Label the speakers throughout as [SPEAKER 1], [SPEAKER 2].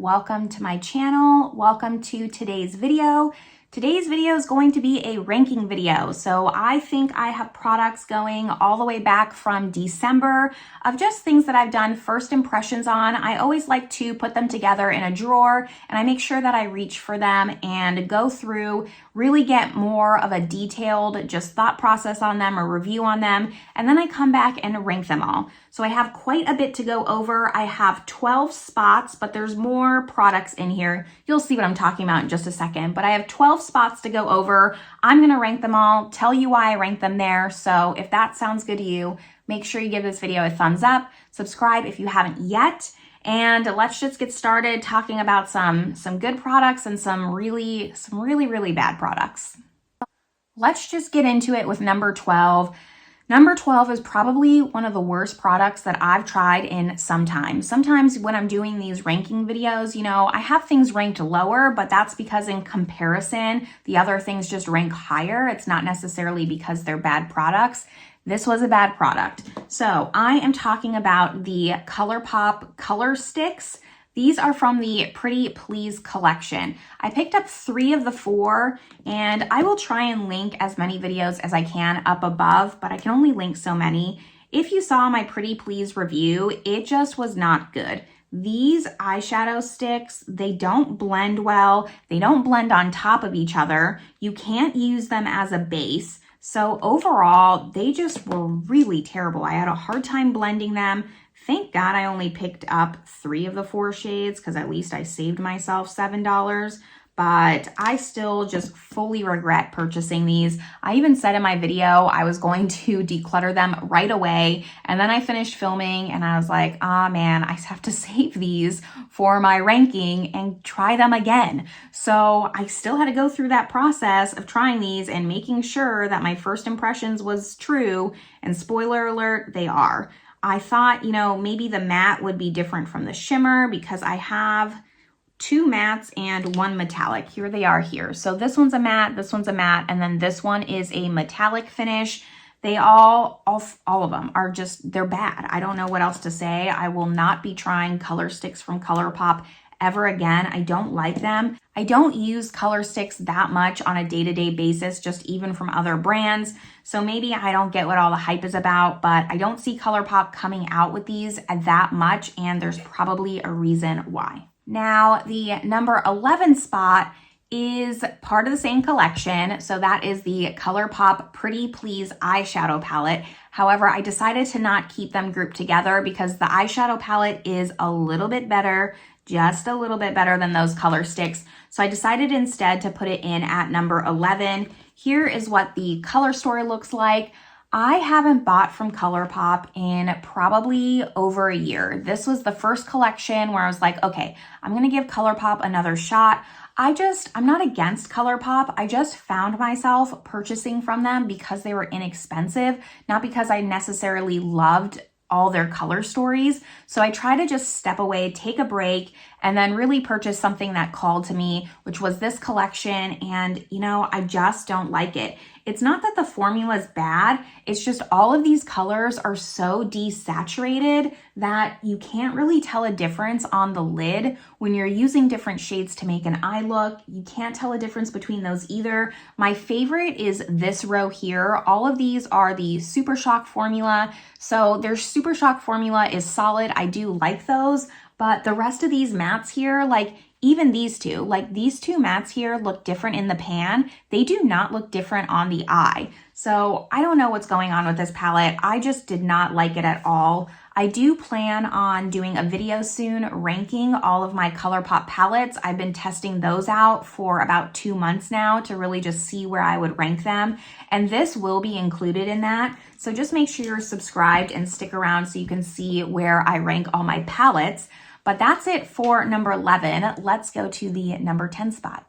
[SPEAKER 1] welcome to my channel. Welcome to today's video. Today's video is going to be a ranking video. So I think I have products going all the way back from December of just things that I've done first impressions on. I always like to put them together in a drawer and I make sure that I reach for them and go through, really get more of a detailed just thought process on them or review on them. And then I come back and rank them all. So I have quite a bit to go over. I have 12 spots, but there's more products in here. You'll see what I'm talking about in just a second, but I have 12 spots to go over. I'm gonna rank them all, tell you why I rank them there. So if that sounds good to you, make sure you give this video a thumbs up, subscribe if you haven't yet, and let's just get started talking about some good products and some really bad products. Let's just get into it with number 12. Number 12 is probably one of the worst products that I've tried in some time. Sometimes when I'm doing these ranking videos, I have things ranked lower, but that's because in comparison, the other things just rank higher. It's not necessarily because they're bad products. This was a bad product. So I am talking about the Colourpop Color Sticks. These are from the Pretty Please collection. I picked up 3 of the 4 and I will try and link as many videos as I can up above, but I can only link so many. If you saw my Pretty Please review, it just was not good. These eyeshadow sticks, they don't blend well. They don't blend on top of each other. You can't use them as a base. So overall, they just were really terrible. I had a hard time blending them. Thank God I only picked up 3 of the 4 shades because at least I saved myself $7, but I still just fully regret purchasing these. I even said in my video I was going to declutter them right away, and then I finished filming and I was like, man, I have to save these for my ranking and try them again. So I still had to go through that process of trying these and making sure that my first impressions was true, and spoiler alert, they are. I thought, maybe the matte would be different from the shimmer because I have 2 mattes and 1 metallic. Here they are here. So this one's a matte, and then this one is a metallic finish. They all of them are just, they're bad. I don't know what else to say. I will not be trying color sticks from Colourpop ever again. I don't like them. I don't use color sticks that much on a day-to-day basis, just even from other brands. So maybe I don't get what all the hype is about, but I don't see Colourpop coming out with these that much, and there's probably a reason why. Now, the number 11 spot is part of the same collection. So that is the Colourpop Pretty Please eyeshadow palette. However, I decided to not keep them grouped together because the eyeshadow palette is a little bit better, just a little bit better than those color sticks. So I decided instead to put it in at number 11. Here is what the color story looks like. I haven't bought from Colourpop in probably over a year. This was the first collection where I was like, okay, I'm gonna give Colourpop another shot. I'm not against Colourpop. I just found myself purchasing from them because they were inexpensive, not because I necessarily loved all their color stories. So I try to just step away, take a break, and then really purchase something that called to me, which was this collection. And I just don't like it. It's not that the formula is bad. It's just all of these colors are so desaturated that you can't really tell a difference on the lid when you're using different shades to make an eye look. You can't tell a difference between those either. My favorite is this row here. All of these are the Super Shock formula. So their Super Shock formula is solid. I do like those, but the rest of these mattes here, even these two mattes here look different in the pan. They do not look different on the eye. So I don't know what's going on with this palette. I just did not like it at all. I do plan on doing a video soon ranking all of my Colourpop palettes. I've been testing those out for about 2 months now to really just see where I would rank them. And this will be included in that. So just make sure you're subscribed and stick around so you can see where I rank all my palettes. But that's it for number 11. Let's go to the number 10 spot.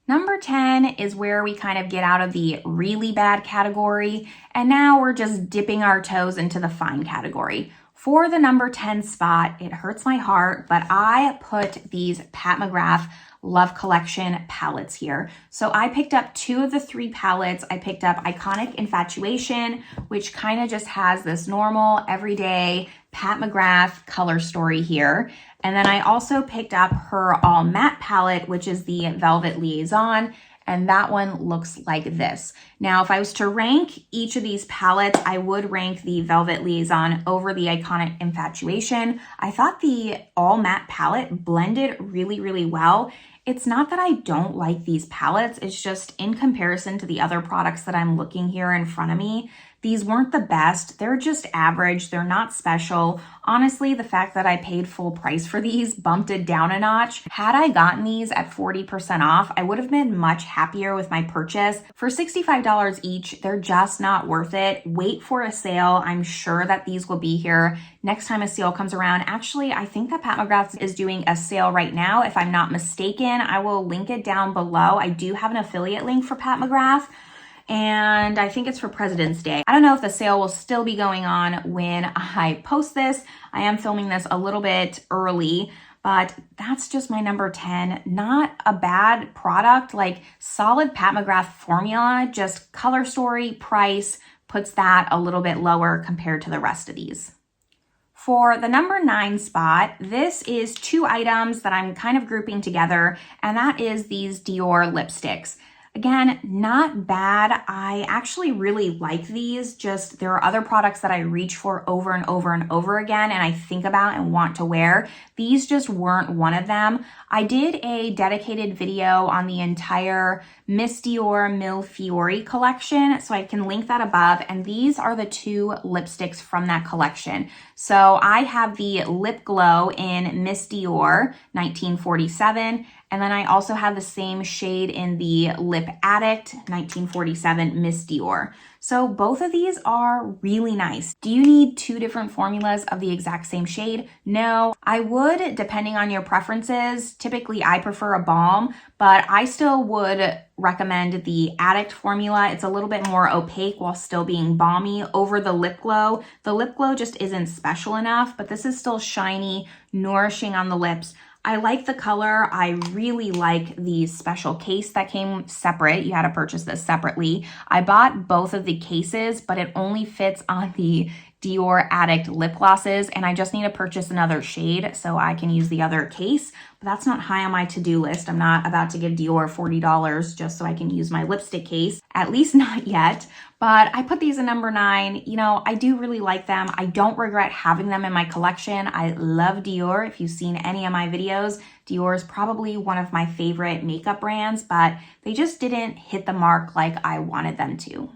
[SPEAKER 1] Number 10 is where we kind of get out of the really bad category, and now we're just dipping our toes into the fine category. For the number 10 spot, it hurts my heart, but I put these Pat McGrath Love Collection palettes here. So I picked up 2 of the 3 palettes. I picked up Iconic Infatuation, which kind of just has this normal, everyday Pat McGrath color story here. And then I also picked up her All Matte palette, which is the Velvet Liaison. And that one looks like this. Now, if I was to rank each of these palettes, I would rank the Velvet Liaison over the Iconic Infatuation. I thought the All Matte palette blended really, really well. It's not that I don't like these palettes, it's just in comparison to the other products that I'm looking here in front of me, these weren't the best. They're just average. They're not special. Honestly, the fact that I paid full price for these bumped it down a notch. Had I gotten these at 40% off, I would have been much happier with my purchase. For $65 each, they're just not worth it. Wait for a sale. I'm sure that these will be here next time a sale comes around. Actually, I think that Pat McGrath is doing a sale right now, if I'm not mistaken. I will link it down below. I do have an affiliate link for Pat McGrath, and I think it's for President's Day. I don't know if the sale will still be going on when I post this. I am filming this a little bit early, but that's just my number 10. Not a bad product, like solid Pat McGrath formula, just color story, price puts that a little bit lower compared to the rest of these. For the number 9 spot, this is 2 items that I'm kind of grouping together, and that is these Dior lipsticks. Again, not bad. I actually really like these, just there are other products that I reach for over and over and over again and I think about and want to wear. These just weren't one of them. I did a dedicated video on the entire Miss Dior Millefiori collection, so I can link that above, and these are the 2 lipsticks from that collection. So I have the Lip Glow in Miss Dior 1947, and then I also have the same shade in the Lip Addict 1947 Miss Dior. So both of these are really nice. Do you need 2 different formulas of the exact same shade? No, I would, depending on your preferences. Typically I prefer a balm, but I still would recommend the Addict formula. It's a little bit more opaque while still being balmy over the Lip Glow. The Lip Glow just isn't special enough, but this is still shiny, nourishing on the lips. I like the color. I really like the special case that came separate. You had to purchase this separately. I bought both of the cases, but it only fits on the Dior Addict lip glosses, and I just need to purchase another shade so I can use the other case, but that's not high on my to-do list. I'm not about to give Dior $40 just so I can use my lipstick case, at least not yet, but I put these in number 9. You know, I do really like them. I don't regret having them in my collection. I love Dior. If you've seen any of my videos, Dior is probably one of my favorite makeup brands, but they just didn't hit the mark like I wanted them to.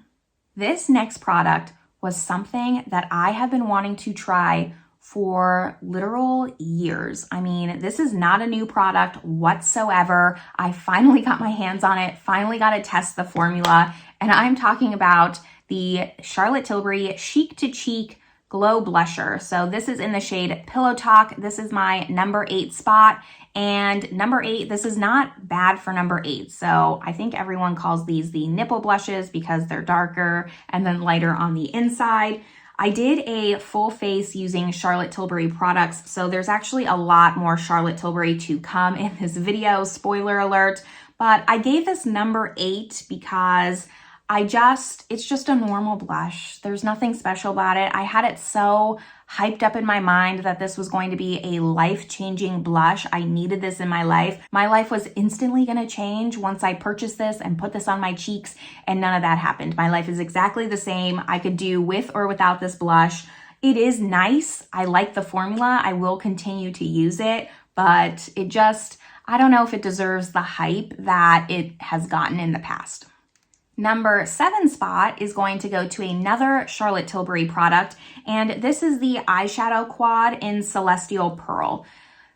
[SPEAKER 1] This next product was something that I have been wanting to try for literal years. I mean, this is not a new product whatsoever. I finally got my hands on it, finally got to test the formula, and I'm talking about the Charlotte Tilbury Chic to Cheek Glow Blusher. So this is in the shade Pillow Talk. This is my number 8 spot. And number 8, this is not bad for number 8. So I think everyone calls these the nipple blushes because they're darker and then lighter on the inside. I did a full face using Charlotte Tilbury products, so there's actually a lot more Charlotte Tilbury to come in this video, spoiler alert. But I gave this number 8 because it's just a normal blush. There's nothing special about it. I had it so hyped up in my mind that this was going to be a life-changing blush. I needed this in my life. My life was instantly going to change once I purchased this and put this on my cheeks, and none of that happened. My life is exactly the same. I could do with or without this blush. It is nice. I like the formula. I will continue to use it, but I don't know if it deserves the hype that it has gotten in the past. Number 7 spot is going to go to another Charlotte Tilbury product, and this is the eyeshadow quad in Celestial Pearl.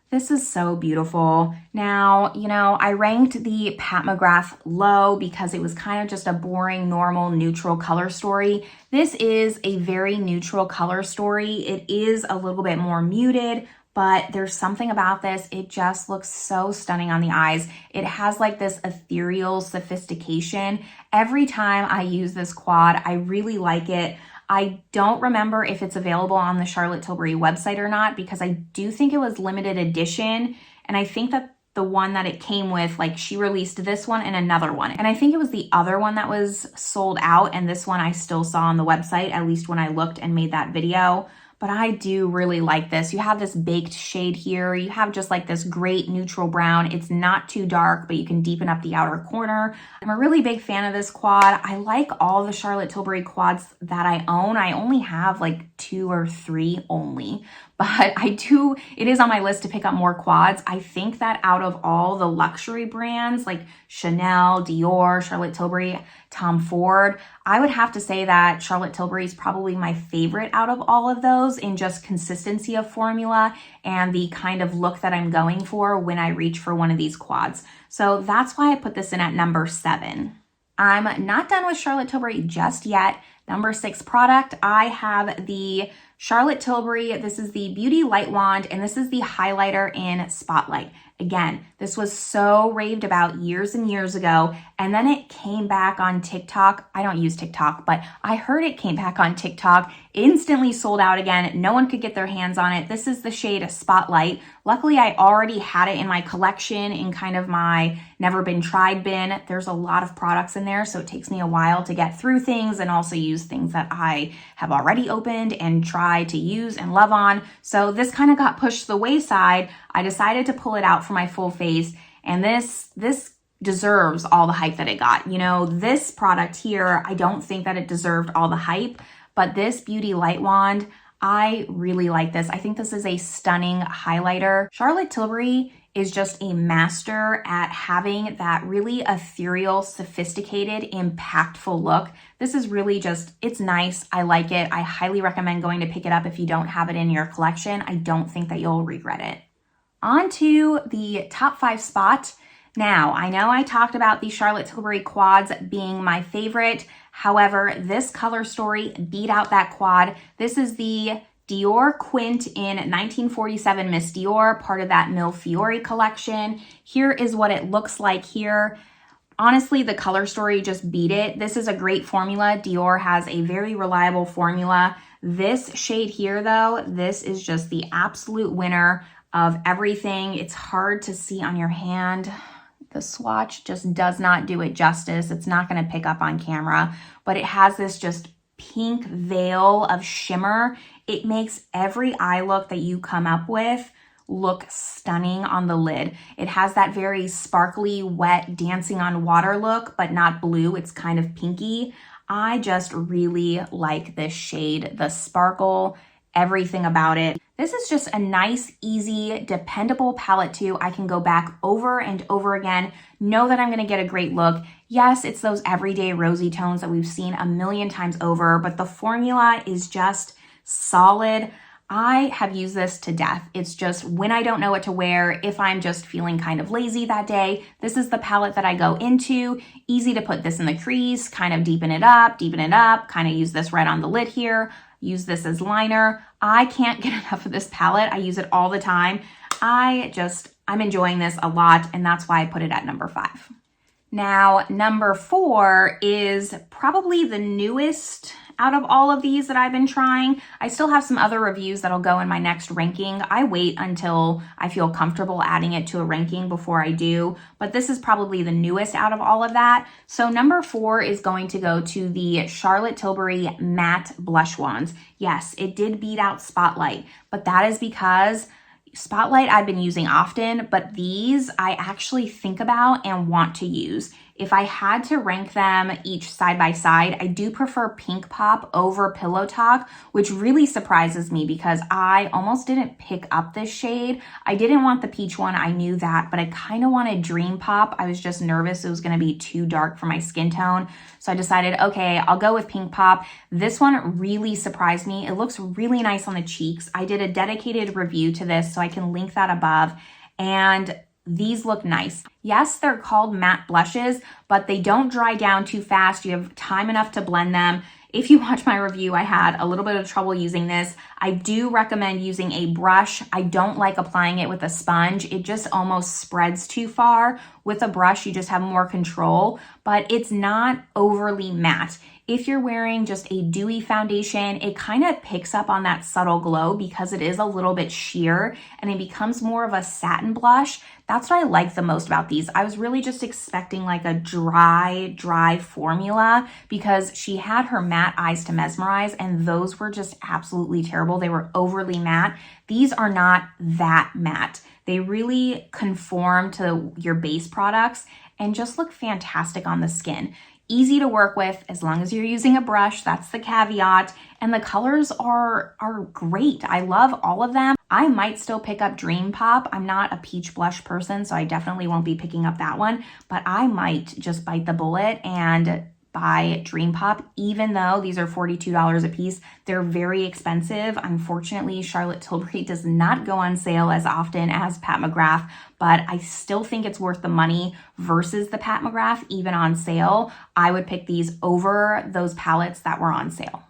[SPEAKER 1] This is so beautiful. Now, you know, I ranked the Pat McGrath low because it was kind of just a boring, normal, neutral color story. This is a very neutral color story. It is a little bit more muted, but there's something about this. It just looks so stunning on the eyes. It has like this ethereal sophistication. Every time I use this quad, I really like it. I don't remember if it's available on the Charlotte Tilbury website or not because I do think it was limited edition. And I think that the one that it came with. Like, she released this one and another one. And I think it was the other one that was sold out, and this one I still saw on the website, at least when I looked and made that video. But I do really like this. You have this baked shade here. You have just like this great neutral brown. It's not too dark, but you can deepen up the outer corner. I'm a really big fan of this quad. I like all the Charlotte Tilbury quads that I own. I only have like 2 or 3 only, but it is on my list to pick up more quads. I think that out of all the luxury brands like Chanel, Dior, Charlotte Tilbury, Tom Ford, I would have to say that Charlotte Tilbury is probably my favorite out of all of those in just consistency of formula and the kind of look that I'm going for when I reach for one of these quads. So that's why I put this in at number 7. I'm not done with Charlotte Tilbury just yet. Number 6 product, I have the Charlotte Tilbury. This is the Beauty Light Wand, and this is the highlighter in Spotlight. Again, this was so raved about years and years ago, and then it came back on TikTok. I don't use TikTok, but I heard it came back on TikTok, instantly sold out again. No one could get their hands on it. This is the shade Spotlight. Luckily, I already had it in my collection in kind of my never been tried bin. There's a lot of products in there, so it takes me a while to get through things and also use things that I have already opened and tried to use and love on. So this kind of got pushed to the wayside. I decided to pull it out for my full face, and this deserves all the hype that it got. You know, this product here, I don't think that it deserved all the hype, but this Beauty Light Wand, I really like this. I think this is a stunning highlighter. Charlotte Tilbury is just a master at having that really ethereal, sophisticated, impactful look. This is really just, it's nice. I like it. I highly recommend going to pick it up if you don't have it in your collection. I don't think that you'll regret it. On to the top 5 spot. Now, I know I talked about the Charlotte Tilbury quads being my favorite. However, this color story beat out that quad. This is the Dior Quint in 1947 Miss Dior, part of that Millefiori collection. Here is what it looks like here. Honestly, the color story just beat it. This is a great formula. Dior has a very reliable formula. This shade here, though, this is just the absolute winner of everything. It's hard to see on your hand. The swatch just does not do it justice. It's not going to pick up on camera, but it has this just pink veil of shimmer. It makes every eye look that you come up with look stunning on the lid. It has that very sparkly, wet, dancing on water look, but not blue. It's kind of pinky. I just really like this shade, the sparkle, everything about it. This is just a nice, easy, dependable palette too. I can go back over and over again, know that I'm gonna get a great look. Yes, it's those everyday rosy tones that we've seen a million times over, but the formula is just solid. I have used this to death. It's just when I don't know what to wear, if I'm just feeling kind of lazy that day, this is the palette that I go into. Easy to put this in the crease, kind of deepen it up, kind of use this right on the lid here. Use this as liner. I can't get enough of this palette. I use it all the time. I'm enjoying this a lot, and that's why I put it at number 5. Now, number 4 is probably the newest out of all of these that I've been trying. I still have some other reviews that'll go in my next ranking. I wait until I feel comfortable adding it to a ranking before I do, but this is probably the newest out of all of that. So number 4 is going to go to the Charlotte Tilbury Matte Blush Wands. Yes, it did beat out Spotlight, but that is because Spotlight I've been using often, but these I actually think about and want to use. If I had to rank them each side by side, I do prefer Pink Pop over Pillow Talk, which really surprises me because I almost didn't pick up this shade. I didn't want the peach one, I knew that, but I kind of wanted Dream Pop. I was just nervous it was going to be too dark for my skin tone. So I decided, okay, I'll go with Pink Pop. This one really surprised me. It looks really nice on the cheeks. I did a dedicated review to this, so I can link that above. And these look nice. Yes, they're called matte blushes, but they don't dry down too fast. You have time enough to blend them. If you watch my review, I had a little bit of trouble using this. I do recommend using a brush. I don't like applying it with a sponge. It just almost spreads too far. With a brush, you just have more control, but it's not overly matte. If you're wearing just a dewy foundation, it kind of picks up on that subtle glow because it is a little bit sheer and it becomes more of a satin blush. That's what I like the most about these. I was really just expecting like a dry formula because she had her matte eyes to mesmerize and those were just absolutely terrible. They were overly matte. These are not that matte. They really conform to your base products and just look fantastic on the skin. Easy to work with as long as you're using a brush. That's the caveat. And the colors are great. I love all of them. I might still pick up Dream Pop. I'm not a peach blush person, so I definitely won't be picking up that one. But I might just bite the bullet and buy Dream Pop, even though these are $42 a piece. They're very expensive. Unfortunately, Charlotte Tilbury does not go on sale as often as Pat McGrath, but I still think it's worth the money versus the Pat McGrath, even on sale. I would pick these over those palettes that were on sale.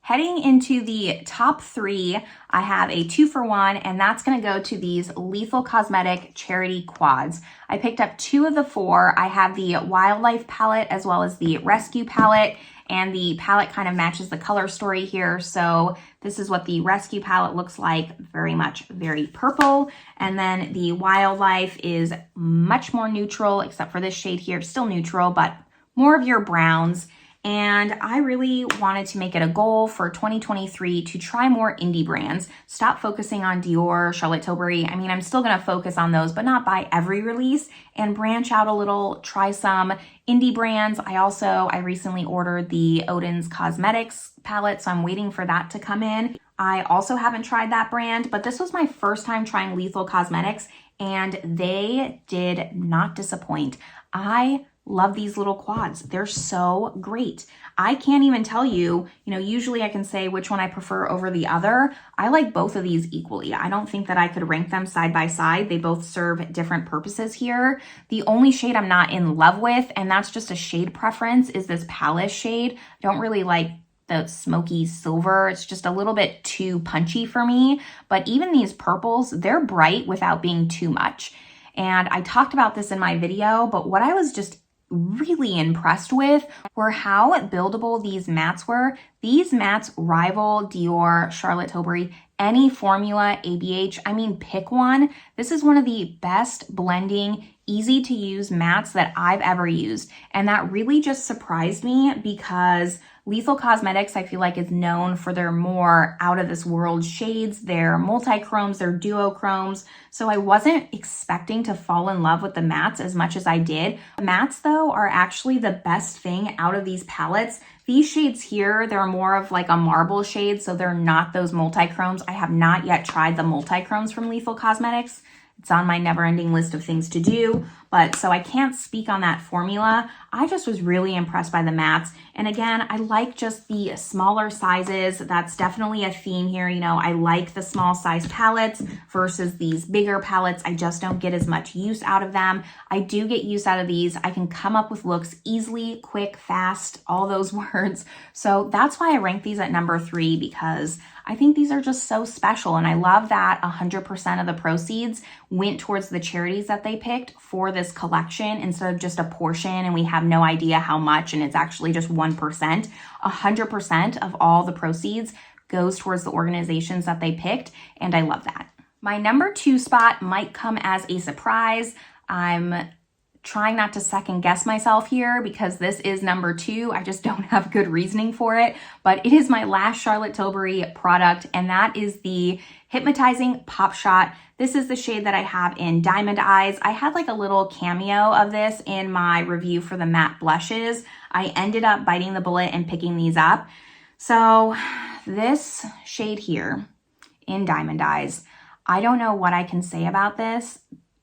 [SPEAKER 1] Heading into the top 3, I have a 2-for-1, and that's gonna go to these Lethal Cosmetic Charity Quads. I picked up 2 of the 4. I have the Wildlife palette as well as the Rescue palette, and the palette kind of matches the color story here. So this is what the Rescue palette looks like, very purple. And then the Wildlife is much more neutral, except for this shade here, still neutral, but more of your browns. And I really wanted to make it a goal for 2023 to try more indie brands. Stop focusing on Dior, Charlotte Tilbury. I mean, I'm still gonna focus on those, but not buy every release, and branch out a little, try some indie brands. I recently ordered the Odin's Cosmetics palette, so I'm waiting for that to come in. I also haven't tried that brand, but this was my first time trying Lethal Cosmetics, and they did not disappoint. I love these little quads. They're so great. I can't even tell you, usually I can say which one I prefer over the other. I like both of these equally. I don't think that I could rank them side by side. They both serve different purposes here. The only shade I'm not in love with, and that's just a shade preference, is this Palace shade. I don't really like the smoky silver. It's just a little bit too punchy for me. But even these purples, they're bright without being too much. And I talked about this in my video, but what I was just really impressed with were how buildable these mattes were. These mattes rival Dior, Charlotte Tilbury, any formula, ABH. I mean, pick one. This is one of the best blending, easy to use mattes that I've ever used. And that really just surprised me because Lethal Cosmetics, I feel like, is known for their more out of this world shades, their multi-chromes, their duochromes. So I wasn't expecting to fall in love with the mattes as much as I did. Mattes, though, are actually the best thing out of these palettes. These shades here, they're more of like a marble shade, so they're not those multi-chromes. I have not yet tried the multi-chromes from Lethal Cosmetics. It's on my never-ending list of things to do, but so I can't speak on that formula. I just was really impressed by the mattes. And again, I like just the smaller sizes. That's definitely a theme here. I like the small size palettes versus these bigger palettes. I just don't get as much use out of them. I do get use out of these. I can come up with looks easily, quick, fast, all those words. So that's why I rank these at number 3, because I think these are just so special. And I love that 100% of the proceeds went towards the charities that they picked for this collection instead of just a portion and we have no idea how much and it's actually just 1%. 100% of all the proceeds goes towards the organizations that they picked, and I love that. My number 2 spot might come as a surprise. I'm trying not to second guess myself here because this is number 2. I just don't have good reasoning for it, but it is my last Charlotte Tilbury product, and that is the Hypnotizing Pop Shot. This is the shade that I have in Diamond Eyes. I had like a little cameo of this in my review for the matte blushes. I ended up biting the bullet and picking these up. So this shade here in Diamond Eyes, I don't know what I can say about this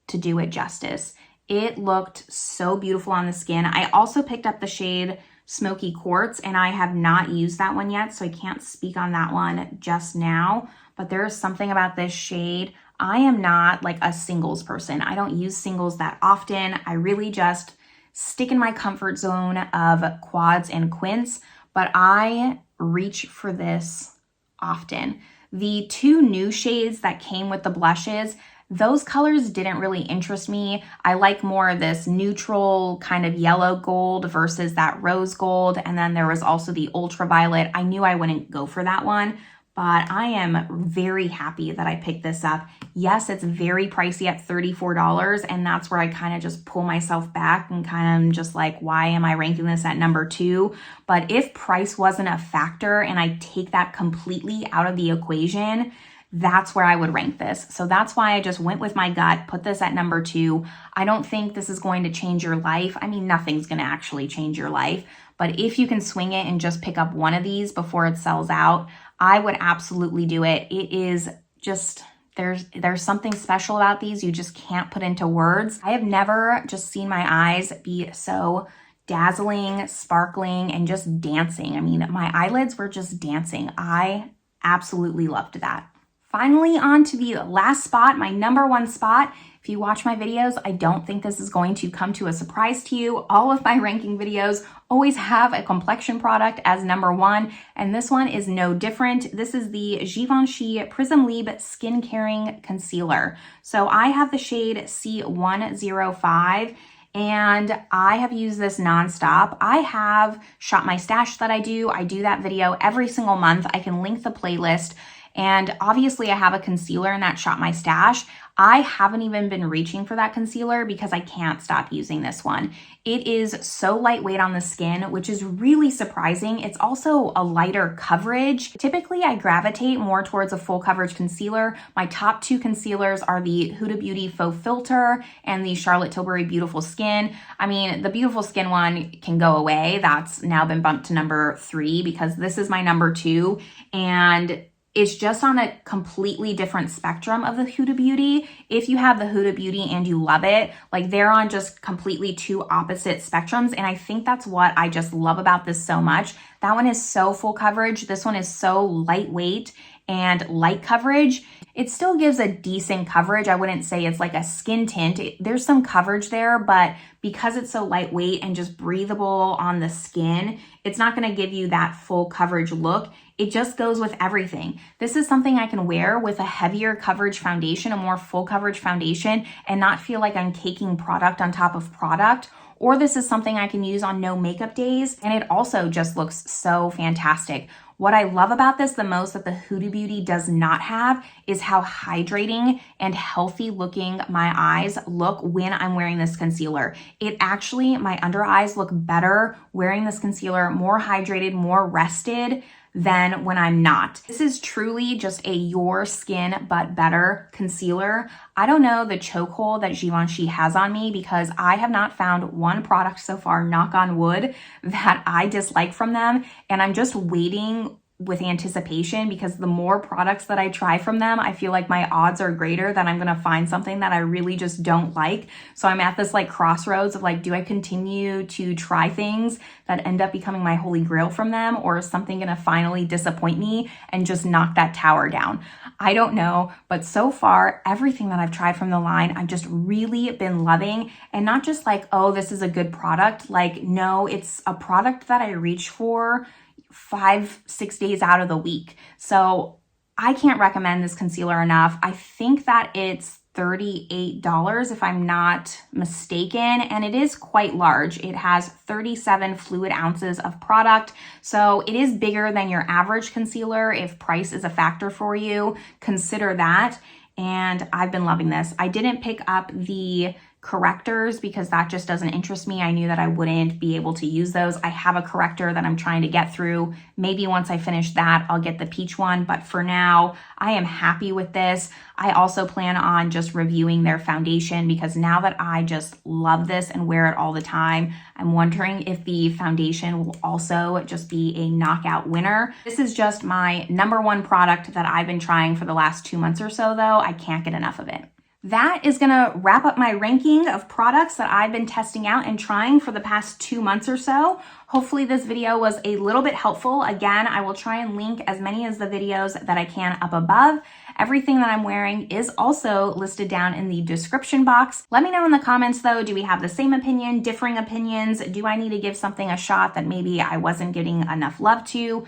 [SPEAKER 1] to do it justice. It looked so beautiful on the skin. I also picked up the shade Smoky Quartz, and I have not used that one yet, so I can't speak on that one just now. But there is something about this shade. I am not like a singles person. I don't use singles that often. I really just stick in my comfort zone of quads and quints, but I reach for this often. The 2 new shades that came with the blushes, Those colors didn't really interest me. I like more of this neutral kind of yellow gold versus that rose gold. And then there was also the ultraviolet. I knew I wouldn't go for that one, but I am very happy that I picked this up. Yes, it's very pricey at $34, and that's where I kind of just pull myself back and kind of just like, why am I ranking this at number 2? But if price wasn't a factor and I take that completely out of the equation, that's where I would rank this. So that's why I just went with my gut, put this at number 2. I don't think this is going to change your life. I mean, nothing's going to actually change your life, but if you can swing it and just pick up one of these before it sells out, I would absolutely do it. It is just, there's something special about these you just can't put into words. I have never just seen my eyes be so dazzling, sparkling, and just dancing. I mean, my eyelids were just dancing. I absolutely loved that. Finally, on to the last spot, my number 1 spot. If you watch my videos, I don't think this is going to come to a surprise to you. All of my ranking videos always have a complexion product as number 1, and this one is no different. This is the Givenchy Prism Libre Skin Caring Concealer. So I have the shade C105, and I have used this nonstop. I have Shop My Stash that I do that video every single month. I can link the playlist. And obviously I have a concealer in that Shop My Stash. I haven't even been reaching for that concealer because I can't stop using this one. It is so lightweight on the skin, which is really surprising. It's also a lighter coverage. Typically I gravitate more towards a full coverage concealer. My top 2 concealers are the Huda Beauty Faux Filter and the Charlotte Tilbury Beautiful Skin. I mean, the Beautiful Skin one can go away. That's now been bumped to number 3 because this is my number 2, and it's just on a completely different spectrum of the Huda Beauty. If you have the Huda Beauty and you love it, like they're on just completely 2 opposite spectrums. And I think that's what I just love about this so much. That one is so full coverage. This one is so lightweight and light coverage. It still gives a decent coverage. I wouldn't say it's like a skin tint. There's some coverage there, but because it's so lightweight and just breathable on the skin, it's not gonna give you that full coverage look. It just goes with everything. This is something I can wear with a heavier coverage foundation, a more full coverage foundation, and not feel like I'm caking product on top of product. Or this is something I can use on no makeup days, and it also just looks so fantastic. What I love about this the most that the Huda Beauty does not have is how hydrating and healthy looking my eyes look when I'm wearing this concealer. It actually, my under eyes look better wearing this concealer, more hydrated, more rested than when I'm not. This is truly just a your skin but better concealer. I don't know the chokehold that Givenchy has on me because I have not found one product so far, knock on wood, that I dislike from them. And I'm just waiting with anticipation because the more products that I try from them, I feel like my odds are greater that I'm gonna find something that I really just don't like. So I'm at this like crossroads of like, do I continue to try things that end up becoming my holy grail from them, or is something gonna finally disappoint me and just knock that tower down? I don't know, but so far, everything that I've tried from the line, I've just really been loving, and not just like, oh, this is a good product. Like, no, it's a product that I reach for 5-6 days out of the week. So I can't recommend this concealer enough. I think that it's $38 if I'm not mistaken, and it is quite large. It has 37 fluid ounces of product, so it is bigger than your average concealer. If price is a factor for you, consider that. And I've been loving this. I didn't pick up the correctors because that just doesn't interest me. I knew that I wouldn't be able to use those. I have a corrector that I'm trying to get through. Maybe once I finish that, I'll get the peach one, but for now, I am happy with this. I also plan on just reviewing their foundation because now that I just love this and wear it all the time, I'm wondering if the foundation will also just be a knockout winner. This is just my number 1 product that I've been trying for the last 2 months or so though. I can't get enough of it. That is gonna wrap up my ranking of products that I've been testing out and trying for the past 2 months or so. Hopefully this video was a little bit helpful. Again, I will try and link as many as the videos that I can up above. Everything that I'm wearing is also listed down in the description box. Let me know in the comments though, do we have the same opinion, differing opinions? Do I need to give something a shot that maybe I wasn't getting enough love to?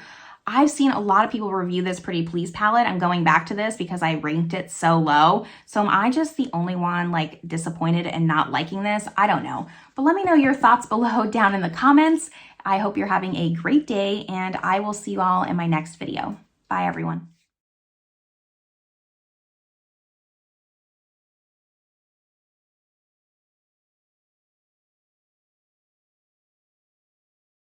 [SPEAKER 1] I've seen a lot of people review this Pretty Please palette. I'm going back to this because I ranked it so low. So am I just the only one like disappointed and not liking this? I don't know. But let me know your thoughts below down in the comments. I hope you're having a great day, and I will see you all in my next video. Bye, everyone.